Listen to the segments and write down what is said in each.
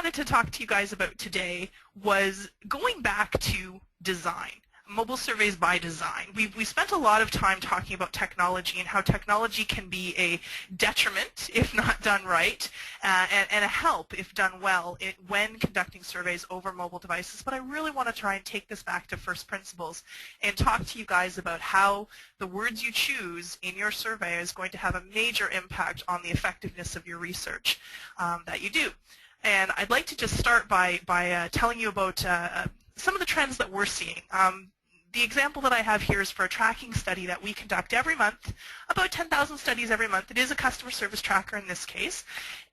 wanted to talk to you guys about today was going back to design. Mobile surveys by design. We spent a lot of time talking about technology and how technology can be a detriment if not done right, and a help if done well when conducting surveys over mobile devices. But I really want to try and take this back to first principles and talk to you guys about how the words you choose in your survey is going to have a major impact on the effectiveness of your research that you do. And I'd like to just start by telling you about some of the trends that we're seeing. The example that I have here is for a tracking study that we conduct every month, about 10,000 studies every month. It is a customer service tracker in this case.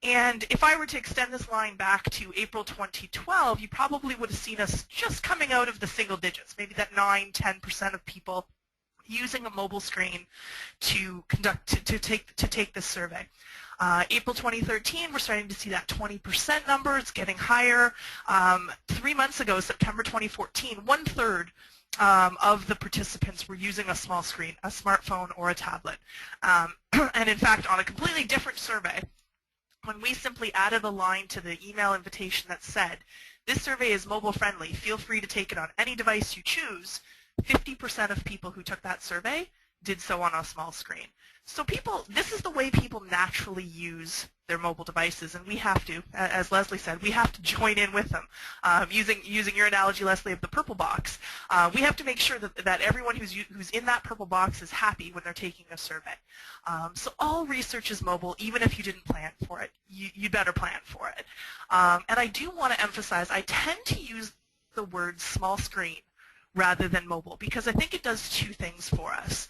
And if I were to extend this line back to April 2012, you probably would have seen us just coming out of the single digits, maybe that 9–10% of people using a mobile screen to take this survey. April 2013, we're starting to see that 20% number. It's getting higher. 3 months ago, September 2014, 1/3 of the participants were using a small screen, a smartphone or a tablet. And in fact, on a completely different survey, when we simply added a line to the email invitation that said, this survey is mobile friendly, feel free to take it on any device you choose, 50% of people who took that survey did so on a small screen. So this is the way people naturally use their mobile devices, and we have to, as Leslie said, we have to join in with them. Using your analogy, Leslie, of the purple box, we have to make sure that everyone who's in that purple box is happy when they're taking a survey. So all research is mobile, even if you didn't plan for it. You better plan for it. And I do want to emphasize, I tend to use the word small screen rather than mobile, because I think it does two things for us.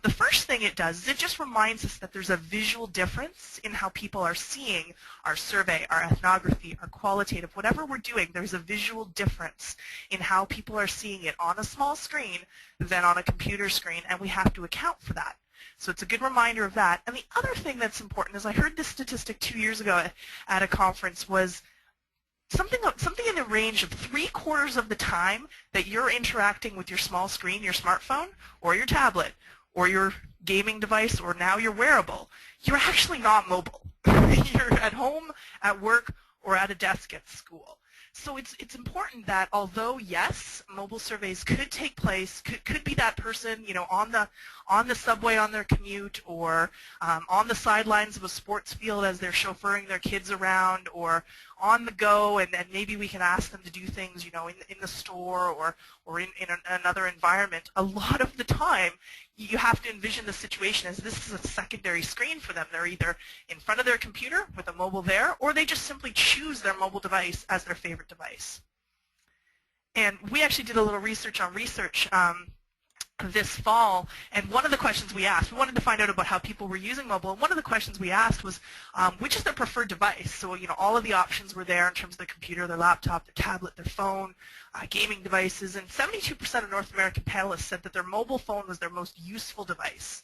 The first thing it does is it just reminds us that there's a visual difference in how people are seeing our survey, our ethnography, our qualitative, whatever we're doing, there's a visual difference in how people are seeing it on a small screen than on a computer screen, and we have to account for that. So it's a good reminder of that. And the other thing that's important is I heard this statistic 2 years ago at a conference was something in the range of 3/4 of the time that you're interacting with your small screen, your smartphone, or your tablet, or your gaming device, or now your wearable, you're actually not mobile. You're at home, at work, or at a desk at school. So it's important that although, yes, mobile surveys could take place, could be that person, on the subway on their commute, or on the sidelines of a sports field as they're chauffeuring their kids around, or on the go, and maybe we can ask them to do things, in the store or in another environment. A lot of the time, you have to envision the situation as this is a secondary screen for them. They're either in front of their computer with a mobile there, or they just simply choose their mobile device as their favorite device. And we actually did a little research on research this fall, and one of the questions we asked, we wanted to find out about how people were using mobile, and one of the questions we asked was, which is their preferred device? So, all of the options were there in terms of their computer, their laptop, their tablet, their phone, gaming devices, and 72% of North American panelists said that their mobile phone was their most useful device.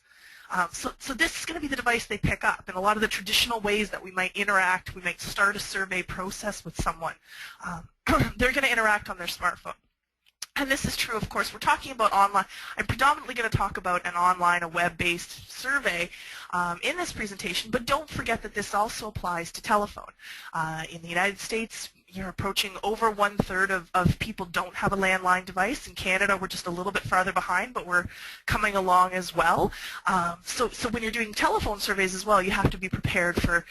So this is going to be the device they pick up. And a lot of the traditional ways that we might interact, we might start a survey process with someone, they're going to interact on their smartphone. And this is true, of course. We're talking about online. I'm predominantly going to talk about an online, a web-based survey in this presentation, but don't forget that this also applies to telephone. In the United States, you're approaching over 1/3 of people don't have a landline device. In Canada, we're just a little bit farther behind, but we're coming along as well. So when you're doing telephone surveys as well, you have to be prepared for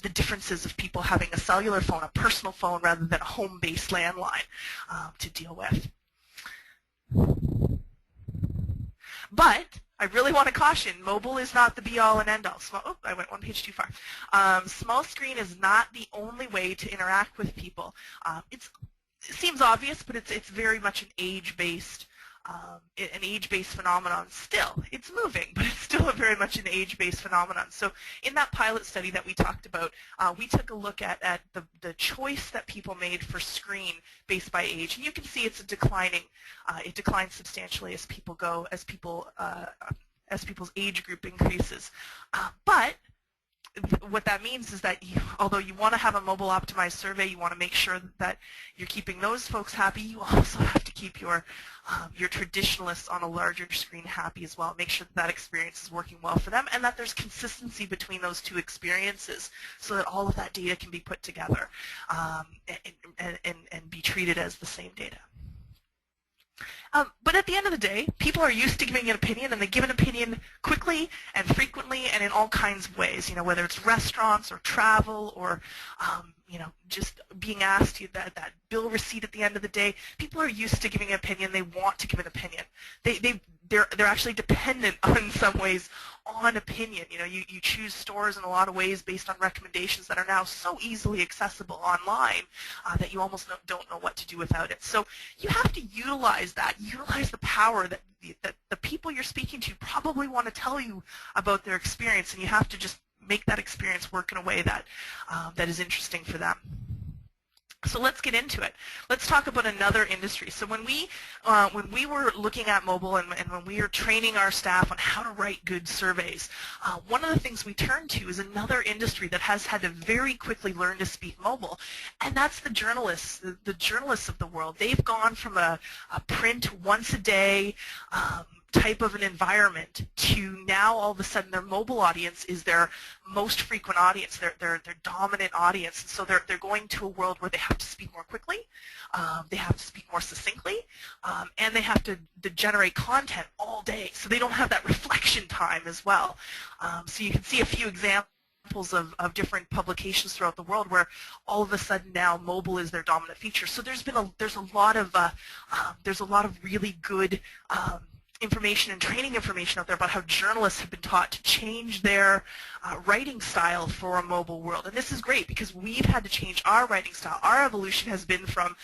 the differences of people having a cellular phone, a personal phone, rather than a home-based landline to deal with. But I really want to caution, mobile is not the be-all and end-all. I went one page too far. Small screen is not the only way to interact with people. It seems obvious, but it's very much an age-based phenomenon still. It's moving, but it's still very much an age-based phenomenon. So in that pilot study that we talked about, we took a look at the choice that people made for screen based by age. And you can see it's declining. It declines substantially as people's age group increases. But what that means is that although you want to have a mobile optimized survey, you want to make sure that you're keeping those folks happy, you also have to keep your traditionalists on a larger screen happy as well. Make sure that that experience is working well for them and that there's consistency between those two experiences so that all of that data can be put together and be treated as the same data. But at the end of the day, people are used to giving an opinion, and they give an opinion quickly and frequently and in all kinds of ways. Whether it's restaurants or travel or just being asked that bill receipt at the end of the day. People are used to giving an opinion. They want to give an opinion. They're actually dependent in some ways on opinion. You choose stores in a lot of ways based on recommendations that are now so easily accessible online that you almost don't know what to do without it. So you have to utilize that. Utilize the power that the people you're speaking to probably want to tell you about their experience, and you have to just make that experience work in a way that that is interesting for them. So let's get into it. Let's talk about another industry. So when we were looking at mobile and when we were training our staff on how to write good surveys, one of the things we turned to is another industry that has had to very quickly learn to speak mobile, and that's the journalists. The journalists of the world. They've gone from a print once a day type of an environment to now all of a sudden their mobile audience is their most frequent audience, their dominant audience. And so they're going to a world where they have to speak more quickly, they have to speak more succinctly, and they have to generate content all day. So they don't have that reflection time as well. So you can see a few examples of different publications throughout the world where all of a sudden now mobile is their dominant feature. So there's a lot of really good information and training information out there about how journalists have been taught to change their writing style for a mobile world. And this is great because we've had to change our writing style. Our evolution has been from,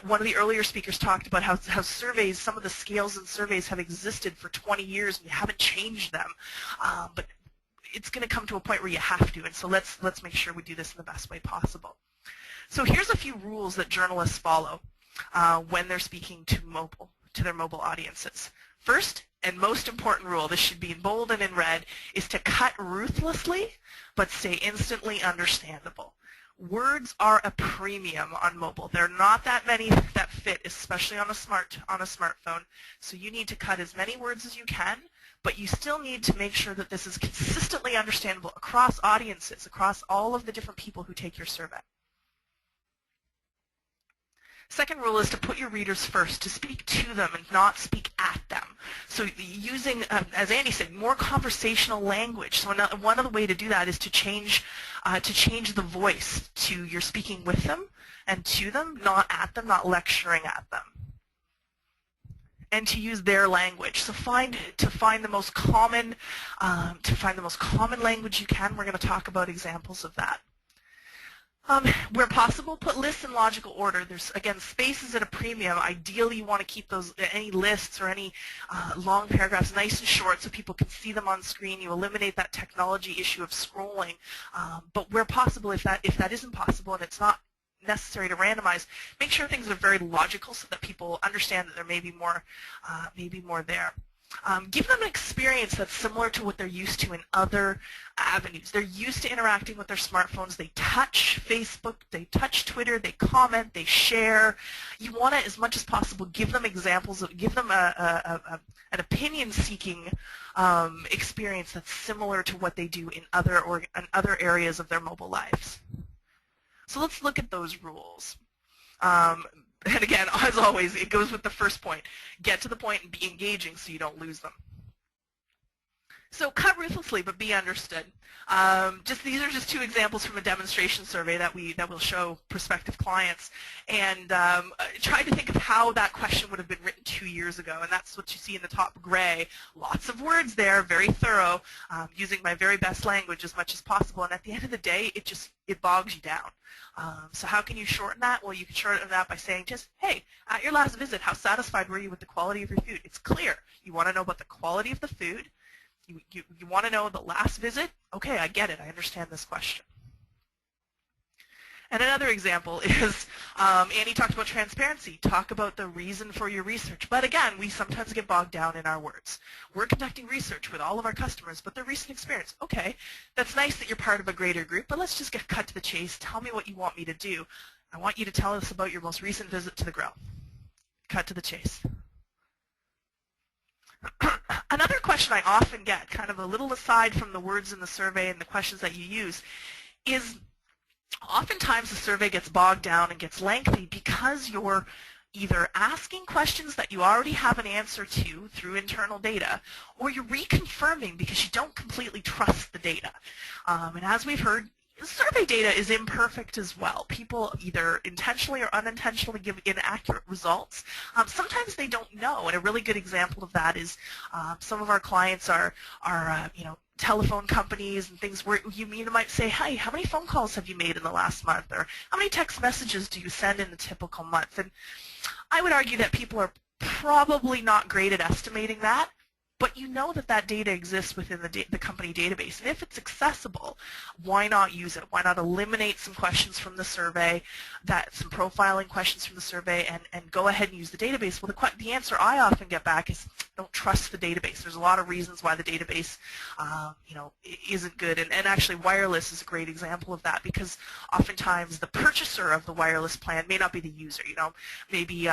one of the earlier speakers talked about how surveys, some of the scales in surveys have existed for 20 years and we haven't changed them. But it's going to come to a point where you have to, and so let's make sure we do this in the best way possible. So here's a few rules that journalists follow when they're speaking to their mobile audiences. First and most important rule, this should be in bold and in red, is to cut ruthlessly but stay instantly understandable. Words are a premium on mobile. There are not that many that fit, especially on a smartphone. So you need to cut as many words as you can, but you still need to make sure that this is consistently understandable across audiences, across all of the different people who take your survey. Second rule is to put your readers first, to speak to them and not speak at them. So using, as Andy said, more conversational language. So one of the way to do that is to change the voice to you're speaking with them and to them, not at them, not lecturing at them. And to use their language. So find the most common language you can. We're going to talk about examples of that. Where possible, put lists in logical order. There's, again, space is at a premium. Ideally, you want to keep any lists or any long paragraphs nice and short so people can see them on screen. You eliminate that technology issue of scrolling. But where possible, if that isn't possible and it's not necessary to randomize, make sure things are very logical so that people understand that there may be more there. Give them an experience that's similar to what they're used to in other avenues. They're used to interacting with their smartphones. They touch Facebook, they touch Twitter, they comment, they share. You want to, as much as possible, give them examples, give them an opinion-seeking experience that's similar to what they do in other areas of their mobile lives. So let's look at those rules. And again, as always, it goes with the first point. Get to the point and be engaging so you don't lose them. So cut ruthlessly, but be understood. These are just two examples from a demonstration survey that we'll show prospective clients, and try to think of how that question would have been written 2 years ago, and that's what you see in the top gray. Lots of words there, very thorough, using my very best language as much as possible, and at the end of the day, it bogs you down. So how can you shorten that? Well, you can shorten that by saying just, hey, at your last visit, how satisfied were you with the quality of your food? It's clear. You want to know about the quality of the food. You want to know the last visit? Okay, I get it. I understand this question. And another example is, Annie talked about transparency. Talk about the reason for your research. But again, we sometimes get bogged down in our words. We're conducting research with all of our customers, but their recent experience. Okay, that's nice that you're part of a greater group, but let's just get cut to the chase. Tell me what you want me to do. I want you to tell us about your most recent visit to the grow. Cut to the chase. Another question I often get, kind of a little aside from the words in the survey and the questions that you use, is oftentimes the survey gets bogged down and gets lengthy because you're either asking questions that you already have an answer to through internal data, or you're reconfirming because you don't completely trust the data. And as we've heard, survey data is imperfect as well. People either intentionally or unintentionally give inaccurate results. Sometimes they don't know, and a really good example of that is some of our clients are telephone companies and things where you might say, hey, how many phone calls have you made in the last month? Or how many text messages do you send in a typical month? And I would argue that people are probably not great at estimating that, but you know that that data exists within the company database. And if it's accessible, why not use it? Why not eliminate some questions from the survey, some profiling questions from the survey, and go ahead and use the database? Well, the answer I often get back is, don't trust the database. There's a lot of reasons why the database isn't good. And actually, wireless is a great example of that, because oftentimes the purchaser of the wireless plan may not be the user. Maybe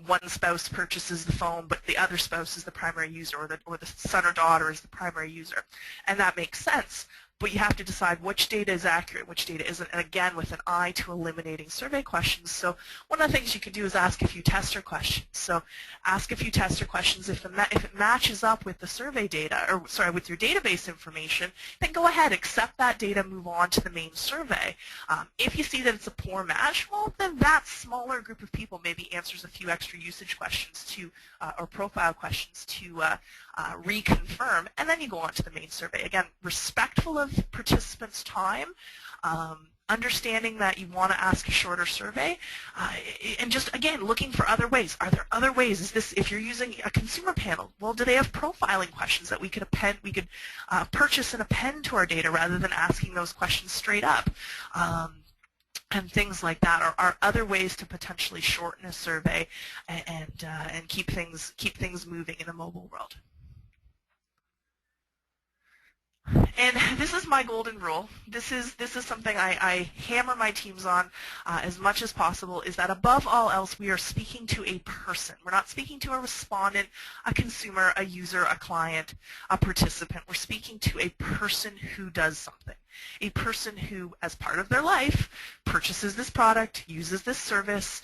one spouse purchases the phone, but the other spouse is the primary user, or the son or daughter is the primary user. And that makes sense. But you have to decide which data is accurate, which data isn't, and again, with an eye to eliminating survey questions. So one of the things you can do is ask a few tester questions. So ask a few tester questions. If it matches up with the survey data, or sorry, with your database information, then go ahead, accept that data, move on to the main survey. If you see that it's a poor match, well, then that smaller group of people maybe answers a few extra usage questions or profile questions to reconfirm, and then you go on to the main survey. Again, respectful of participants' time, understanding that you want to ask a shorter survey, and just, again, looking for other ways. Are there other ways? Is this, if you're using a consumer panel, well, do they have profiling questions that we could purchase and append to our data rather than asking those questions straight up? And things like that are other ways to potentially shorten a survey and keep things moving in the mobile world. And this is my golden rule. This is something I hammer my teams on as much as possible, is that above all else, we are speaking to a person. We're not speaking to a respondent, a consumer, a user, a client, a participant. We're speaking to a person who does something. A person who, as part of their life, purchases this product, uses this service,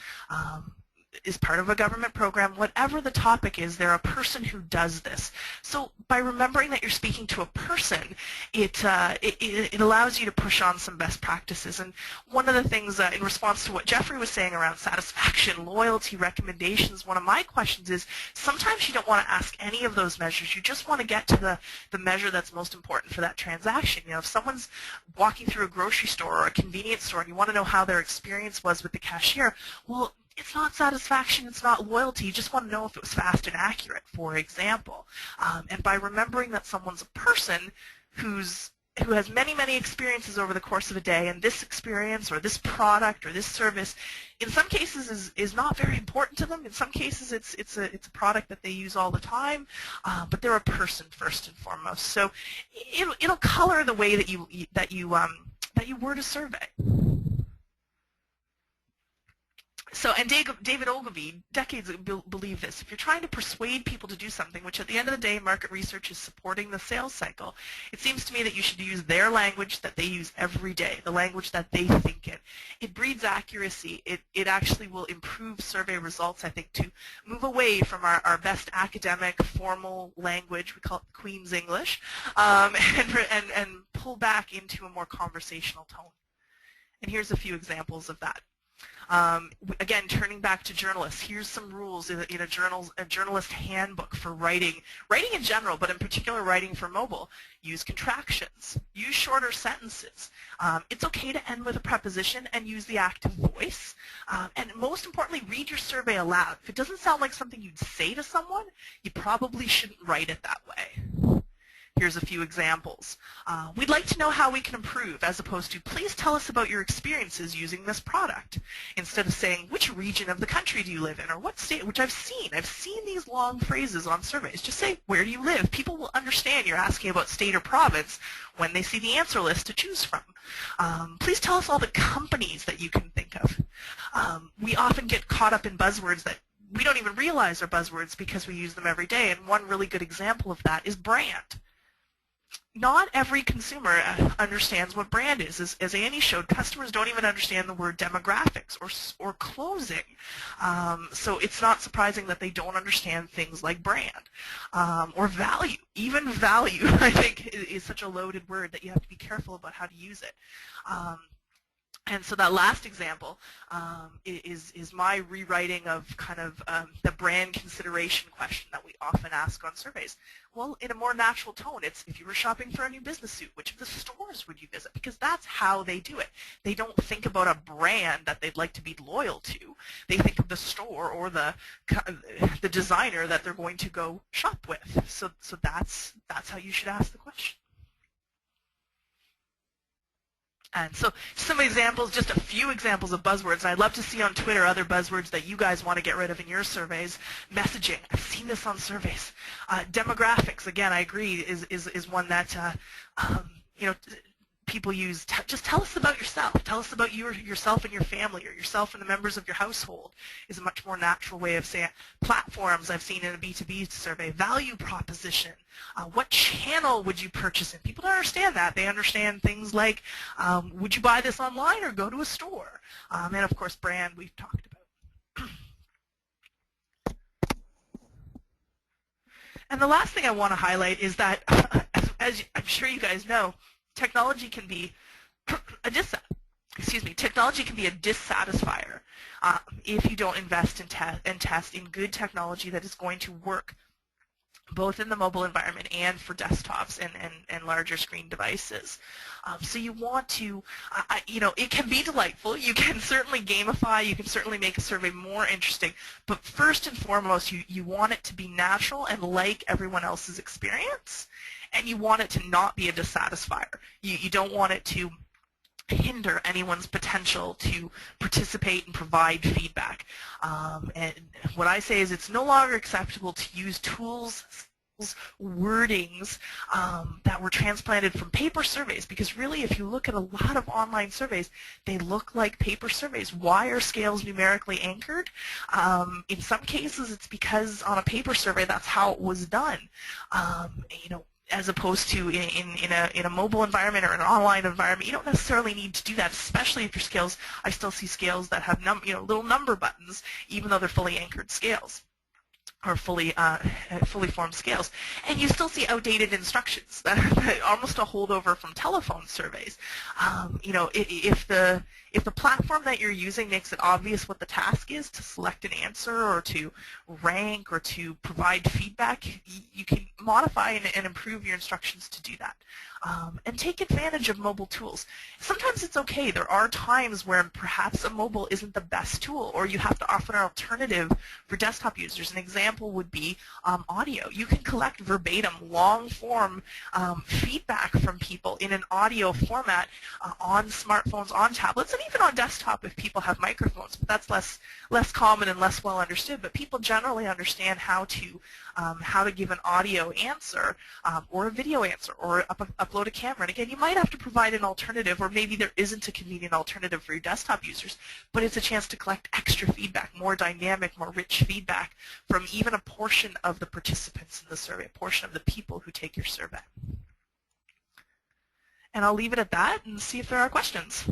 is part of a government program. Whatever the topic is, they're a person who does this. So by remembering that you're speaking to a person, it allows you to push on some best practices. And one of the things, in response to what Jeffrey was saying around satisfaction, loyalty, recommendations, one of my questions is, sometimes you don't want to ask any of those measures. You just want to get to the measure that's most important for that transaction. If someone's walking through a grocery store or a convenience store and you want to know how their experience was with the cashier, well, it's not satisfaction, it's not loyalty, you just want to know if it was fast and accurate, for example. And by remembering that someone's a person who has many, many experiences over the course of a day, and this experience or this product or this service, in some cases is not very important to them. In some cases it's a product that they use all the time, but they're a person first and foremost. So it'll color the way that you word a survey. So, and David Ogilvy, decades ago, believed this. If you're trying to persuade people to do something, which at the end of the day, market research is supporting the sales cycle, it seems to me that you should use their language that they use every day, the language that they think in. It breeds accuracy. It actually will improve survey results, I think, to move away from our best academic, formal language, we call it Queen's English, and pull back into a more conversational tone. And here's a few examples of that. Again, turning back to journalists, here's some rules in a journalist handbook for writing in general, but in particular writing for mobile. Use contractions. Use shorter sentences. It's okay to end with a preposition and use the active voice. And most importantly, read your survey aloud. If it doesn't sound like something you'd say to someone, you probably shouldn't write it that way. Here's a few examples. We'd like to know how we can improve, as opposed to, please tell us about your experiences using this product. Instead of saying, which region of the country do you live in, or what state, which I've seen these long phrases on surveys. Just say, where do you live? People will understand you're asking about state or province when they see the answer list to choose from. Please tell us all the companies that you can think of. We often get caught up in buzzwords that we don't even realize are buzzwords because we use them every day, and one really good example of that is brand. Not every consumer understands what brand is. As Annie showed, customers don't even understand the word demographics or closing. So it's not surprising that they don't understand things like brand or value. Even value, I think, is such a loaded word that you have to be careful about how to use it. And so that last example is my rewriting of kind of the brand consideration question that we often ask on surveys. Well, in a more natural tone, it's if you were shopping for a new business suit, which of the stores would you visit? Because that's how they do it. They don't think about a brand that they'd like to be loyal to. They think of the store or the designer that they're going to go shop with. So that's how you should ask the question. And so some examples, just a few examples of buzzwords. I'd love to see on Twitter other buzzwords that you guys want to get rid of in your surveys. Messaging, I've seen this on surveys. Demographics, again, I agree, is one that you know, people use. Just tell us about yourself. Tell us about yourself and your family, or yourself and the members of your household is a much more natural way of saying it. Platforms, I've seen in a B2B survey. Value proposition. What channel would you purchase in? People don't understand that. They understand things like, would you buy this online or go to a store? And of course, brand we've talked about. And the last thing I want to highlight is that, as I'm sure you guys know, technology can be technology can be a dissatisfier if you don't invest and test in good technology that is going to work both in the mobile environment and for desktops and larger screen devices. So you want to, you know, it can be delightful. You can certainly gamify. You can certainly make a survey more interesting. But first and foremost, you want it to be natural and like everyone else's experience. And you want it to not be a dissatisfier. You don't want it to hinder anyone's potential to participate and provide feedback. And what I say is it's no longer acceptable to use tools, wordings that were transplanted from paper surveys, because really if you look at a lot of online surveys, they look like paper surveys. Why are scales numerically anchored? In some cases it's because on a paper survey that's how it was done. You know, as opposed to in a mobile environment or an online environment, you don't necessarily need to do that, especially if your scales, I still see scales that have little number buttons, even though they're fully anchored scales or fully formed scales. And you still see outdated instructions that are almost a holdover from telephone surveys. You know, if the platform that you're using makes it obvious what the task is, to select an answer or to rank or to provide feedback, you can modify and improve your instructions to do that. And take advantage of mobile tools. Sometimes it's okay. There are times where perhaps a mobile isn't the best tool, or you have to offer an alternative for desktop users. An example would be audio. You can collect verbatim, long-form feedback from people in an audio format on smartphones, on tablets, and even on desktop if people have microphones. But that's less common and less well understood. But people generally understand how to give an audio answer or a video answer or upload a camera. And again, you might have to provide an alternative, or maybe there isn't a convenient alternative for your desktop users, but it's a chance to collect extra feedback, more dynamic, more rich feedback from even a portion of the participants in the survey, a portion of the people who take your survey. And I'll leave it at that and see if there are questions.